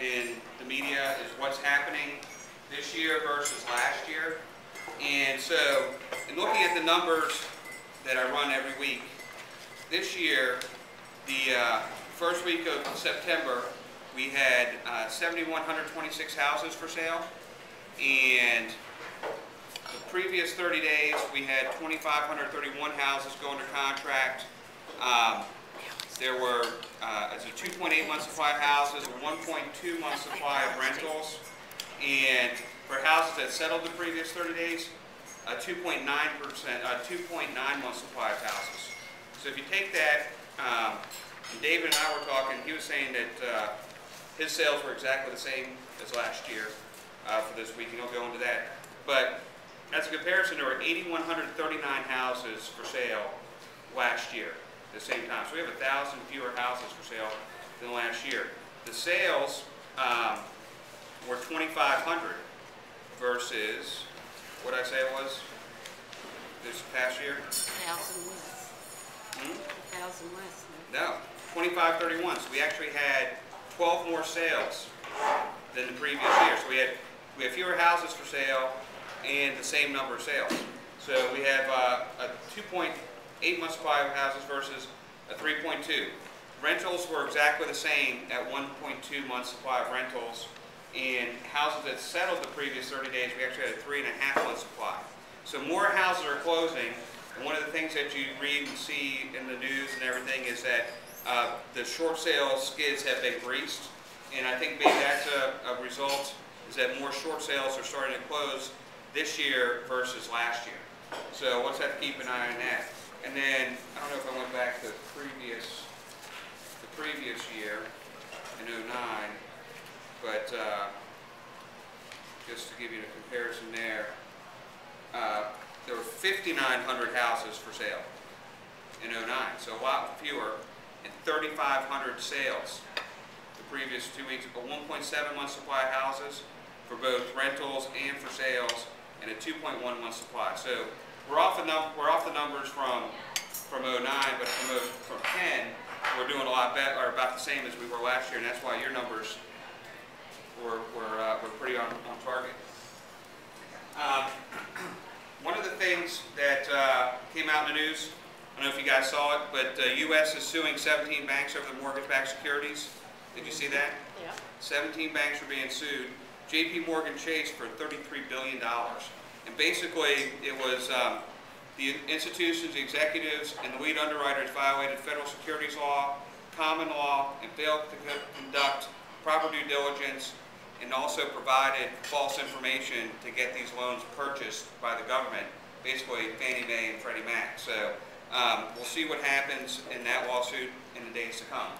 in the media is what's happening this year versus last year. And so, in looking at the numbers that I run every week, this year, the first week of September, we had 7,126 houses for sale, and the previous 30 days, we had 2,531 houses go under contract. There were a 2.8 month supply of houses, a 1.2 month supply of rentals, and for houses that settled the previous 30 days, a 2.9 month supply of houses. So if you take that, and David and I were talking, he was saying that his sales were exactly the same as last year for this week, and he'll go into that. But as a comparison, there were 8,139 houses for sale last year at the same time. So we have 1,000 fewer houses for sale than last year. The sales were 2,500 versus, what did I say it was this past year? 1,000 less. 1,000 less. No, 2,531. So we actually had 12 more sales than the previous year. So we had fewer houses for sale and the same number of sales. So we have a 2.8 month supply of houses versus a 3.2. Rentals were exactly the same at 1.2 month supply of rentals, and houses that settled the previous 30 days, we actually had a 3.5 month supply. So more houses are closing, and one of the things that you read and see in the news and everything is that the short sale skids have been greased, and I think maybe that's a result is that more short sales are starting to close this year versus last year. So we'll just have to keep an eye on that. And then, I don't know if I went back to the previous year in '09, but just to give you a comparison there, there were 5,900 houses for sale in '09, so a lot fewer, and 3,500 sales the previous 2 weeks. A 1.7 month supply of houses for both rentals and for sales, and a 2.1 month supply. So we're off the numbers from '09, but from 10, we're doing a lot better, or about the same as we were last year, and that's why your numbers were pretty on target. One of the things that came out in the news, I don't know if you guys saw it, but the U.S. is suing 17 banks over the mortgage-backed securities. Did you see that? Yeah. 17 banks are being sued. J.P. Morgan Chase for $33 billion. And basically, it was the institutions, the executives, and the lead underwriters violated federal securities law, common law, and failed to conduct proper due diligence, and also provided false information to get these loans purchased by the government, basically Fannie Mae and Freddie Mac. So we'll see what happens in that lawsuit in the days to come.